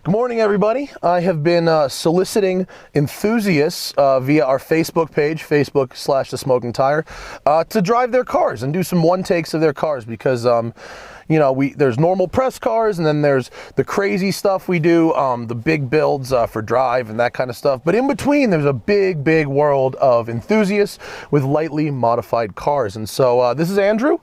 Good morning, everybody. I have been soliciting enthusiasts via our Facebook page, Facebook/TheSmokingTire, to drive their cars and do some one takes of their cars because, you know, there's normal press cars and then there's the crazy stuff we do, the big builds for drive and that kind of stuff. But in between, there's a big, big world of enthusiasts with lightly modified cars. And so this is Andrew,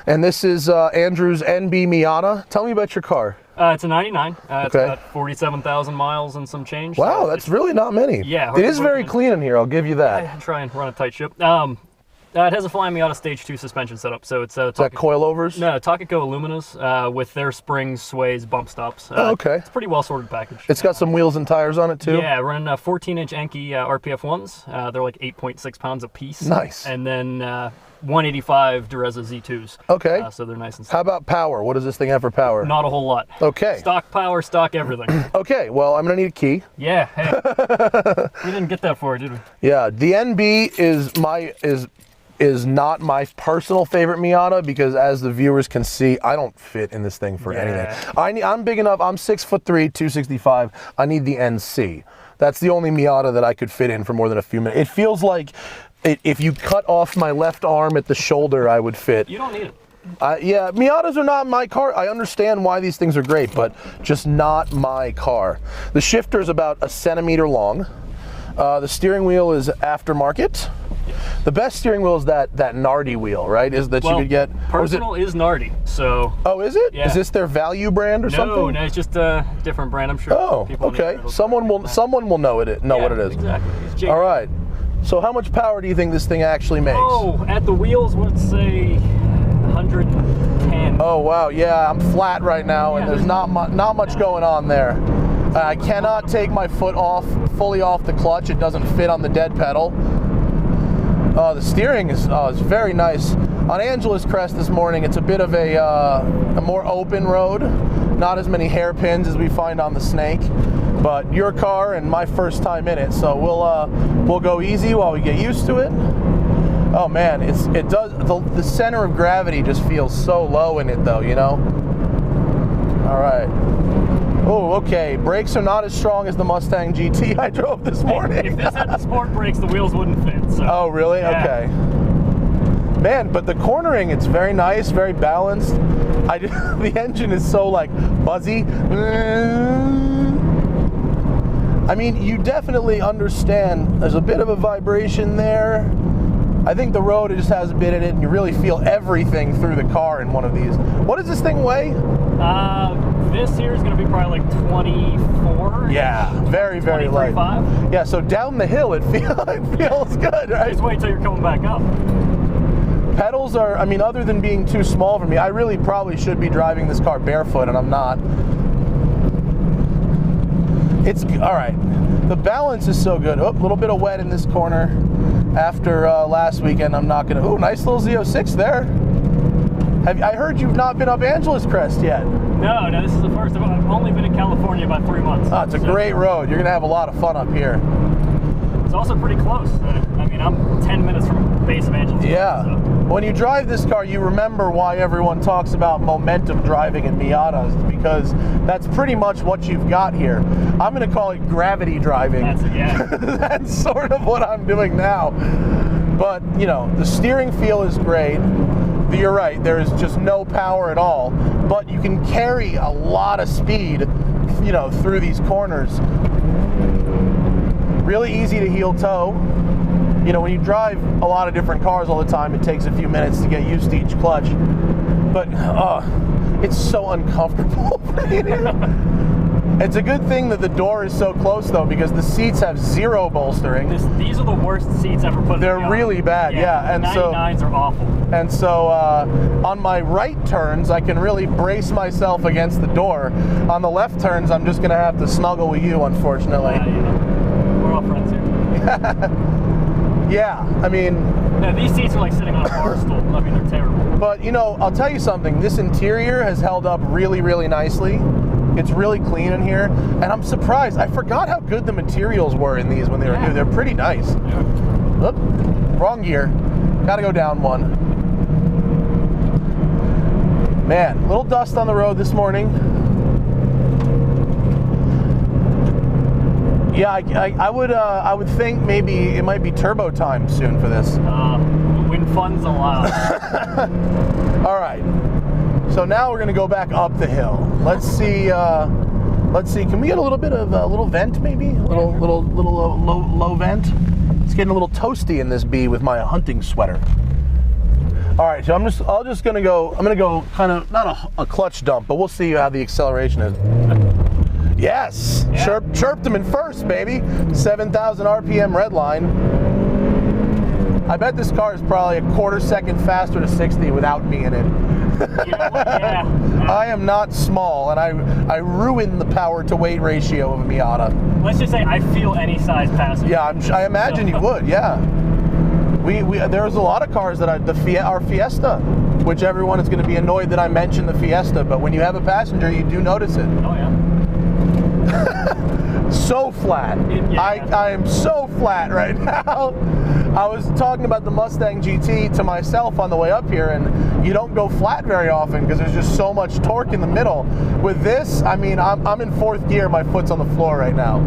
and this is Andrew's NB Miata. Tell me about your car. It's a 99. It's got 47,000 miles and some change. Wow, so that's really not many. Yeah. It is very clean in here, I'll give you that. I try and run a tight ship. It has a Flying Miata Stage 2 suspension setup, so it's is that coilovers? No, Takiko Aluminas with their springs, sways, bump stops. Oh, okay. It's a pretty well sorted package. It's got some wheels and tires on it too? Yeah, running 14-inch Anki RPF 1s. They're like 8.6 pounds a piece. Nice. And then 185 Dureza Z2s. Okay. So they're nice and How about power? What does this thing have for power? Not a whole lot. Okay. Stock power, stock everything. Okay, well, I'm going to need a key. Yeah, hey. We didn't get that far, did we? Yeah, the NB is not my personal favorite Miata because, as the viewers can see, I don't fit in this thing for anything. I'm big enough. I'm 6'3", 265. I need the NC. That's the only Miata that I could fit in for more than a few minutes. It feels like if you cut off my left arm at the shoulder, I would fit. You don't need it. Yeah, Miatas are not my car. I understand why these things are great, but just not my car. The shifter is about 1 centimeter long. The steering wheel is aftermarket. The best steering wheel is that Nardi wheel, right? You could get. Personal is Nardi, so. Oh, is it? Yeah. Is this their value brand or something? No, it's just a different brand, I'm sure. Oh, okay. Someone will know what it is. Exactly. All right. So how much power do you think this thing actually makes? Oh, at the wheels, let's say 110. Oh wow, yeah, I'm flat right now, and there's not much going on there. I cannot take my foot fully off the clutch. It doesn't fit on the dead pedal. The steering is very nice. On Angeles Crest this morning, it's a bit of a more open road, not as many hairpins as we find on the Snake. But your car and my first time in it, so we'll go easy while we get used to it. Oh man, the center of gravity just feels so low in it though, you know. All right. Oh, okay. Brakes are not as strong as the Mustang GT I drove this morning. If this had the sport brakes, the wheels wouldn't fit. So. Oh, really? Yeah. Okay. Man, but the cornering, it's very nice, very balanced. The engine is so like buzzy. I mean, you definitely understand there's a bit of a vibration there. I think the road just has a bit in it, and you really feel everything through the car in one of these. What does this thing weigh? This here is going to be probably like 24. Yeah, very, very light. Yeah, so down the hill it feels good, right? Just wait till you're coming back up. Pedals are, I mean, other than being too small for me, I really probably should be driving this car barefoot, and I'm not. It's all right. The balance is so good. Oh, a little bit of wet in this corner. After last weekend, I'm not gonna. Oh, nice little Z06 there. I heard you've not been up Angeles Crest yet. No, this is the first. I've only been in California about 3 months. Oh, it's a great road. You're gonna have a lot of fun up here. It's also pretty close. I mean, I'm 10 minutes from the base of Angeles. Yeah. So. When you drive this car, you remember why everyone talks about momentum driving in Miatas, because that's pretty much what you've got here. I'm going to call it gravity driving. That's it, yeah. That's sort of what I'm doing now. But, you know, the steering feel is great. You're right, there is just no power at all. But you can carry a lot of speed, you know, through these corners. Really easy to heel toe. You know, when you drive a lot of different cars all the time, it takes a few minutes to get used to each clutch. But, it's so uncomfortable. It's a good thing that the door is so close, though, because the seats have zero bolstering. These are the worst seats ever put in. They're really bad, yeah. And 99s are awful. And so on my right turns, I can really brace myself against the door. On the left turns, I'm just going to have to snuggle with you, unfortunately. We're all friends here. Yeah, I mean... No, these seats are like sitting on a bar stool. I mean, they're terrible. But, you know, I'll tell you something. This interior has held up really, really nicely. It's really clean in here. And I'm surprised. I forgot how good the materials were in these when they were new. They're pretty nice. Yeah. Oop, wrong gear. Gotta go down one. Man, a little dust on the road this morning. Yeah, I would think maybe it might be turbo time soon for this. When funds allow. All right. So now we're gonna go back up the hill. Let's see. Can we get a little bit of a little vent, maybe? A little low vent. It's getting a little toasty in this bee with my hunting sweater. All right, so I'm gonna go kind of not a clutch dump, but we'll see how the acceleration is. Yes, yeah. Chirped him in first, baby. 7,000 RPM red line. I bet this car is probably a quarter second faster to 60 without me in it. You know what? Yeah. I am not small, and I ruin the power to weight ratio of a Miata. Let's just say I feel any size passenger. Yeah, I imagine you would. Yeah. There's a lot of cars that our Fiesta, which everyone is going to be annoyed that I mentioned the Fiesta, but when you have a passenger, you do notice it. Oh yeah. So flat. Yeah. I am so flat right now. I was talking about the Mustang GT to myself on the way up here, and you don't go flat very often because there's just so much torque in the middle. With this, I mean, I'm in fourth gear, my foot's on the floor right now.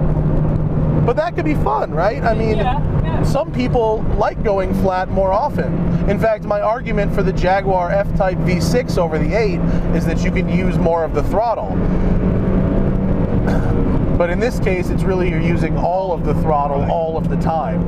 But that could be fun, right? I mean, yeah. Some people like going flat more often. In fact, my argument for the Jaguar F-Type V6 over the 8 is that you can use more of the throttle. But in this case, it's really you're using all of the throttle all of the time.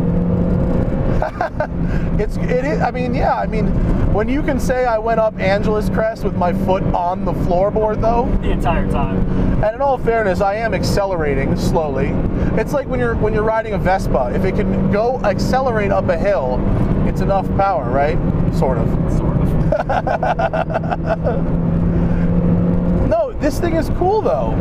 It is. I mean, yeah. I mean, when you can say I went up Angeles Crest with my foot on the floorboard, though, the entire time. And in all fairness, I am accelerating slowly. It's like when you're riding a Vespa. If it can go accelerate up a hill, it's enough power, right? Sort of. Sort of. No, this thing is cool though.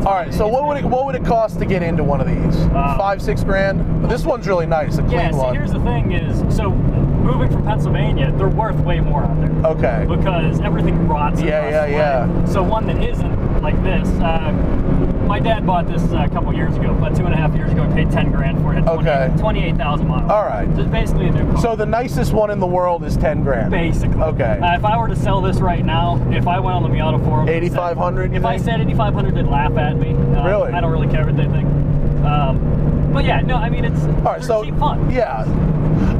All right, so what would it cost to get into one of these? 5-6 grand? This one's really nice, a clean one. Here's the thing is, so moving from Pennsylvania, they're worth way more out there. Okay. Because everything rots. Yeah. So one that isn't like this, my dad bought this a couple years ago, about 2.5 years ago. He paid 10 grand for it. Okay. 28,000 miles. All right. So it's basically a new car. So the nicest one in the world is 10 grand. Basically. Okay. If I were to sell this right now, if I went on the Miata forum, 8,500. If I said 8,500, they'd laugh at me. Really? I don't really care what they think. But yeah, no, I mean it's all right. So cheap fun. Yeah,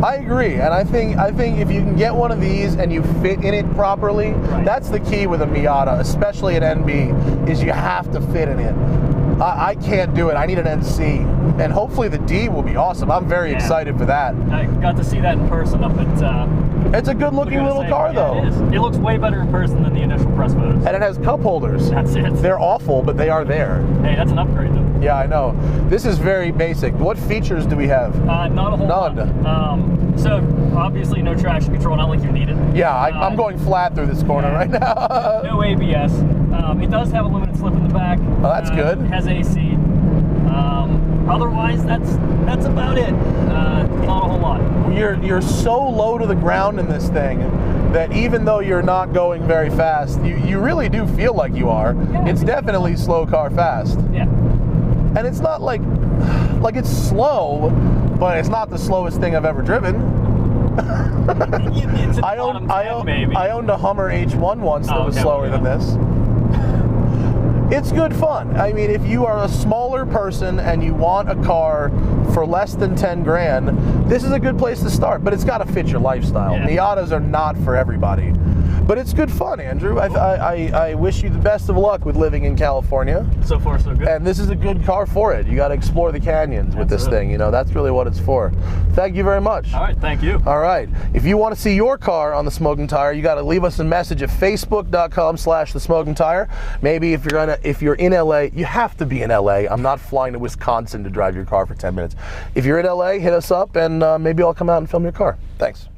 I agree, and I think if you can get one of these and you fit in it properly, right. That's the key with a Miata, especially an NB, is you have to fit in it. I can't do it. I need an NC, and hopefully the D will be awesome. I'm very excited for that. I got to see that in person up at. It's a good-looking little car, though. It is. It looks way better in person than the initial press photos. And it has cup holders. That's it. They're awful, but they are there. Hey, that's an upgrade, though. Yeah, I know. This is very basic. What features do we have? Not a whole lot. So obviously no traction control, not like you need it. Yeah, I'm going flat through this corner right now. No ABS. It does have a limited slip in the back. Oh, that's good. It has AC. Otherwise, that's about it. Not a whole lot. You're so low to the ground in this thing that even though you're not going very fast, you really do feel like you are. Yeah, it's definitely slow car fast. Yeah. And it's not like it's slow, but it's not the slowest thing I've ever driven. I owned a Hummer H1 once that was slower than this. It's good fun. I mean, if you are a smaller person and you want a car for less than 10 grand, this is a good place to start, but it's got to fit your lifestyle. Yeah. Miatas are not for everybody. But it's good fun, Andrew. I wish you the best of luck with living in California. So far, so good. And this is a good car for it. You got to explore the canyons with this thing. You know, that's really what it's for. Thank you very much. All right, thank you. All right. If you want to see your car on The Smoking Tire, you got to leave us a message at facebook.com/TheSmokingTire. Maybe if you're in LA, you have to be in LA. I'm not flying to Wisconsin to drive your car for 10 minutes. If you're in LA, hit us up and maybe I'll come out and film your car. Thanks.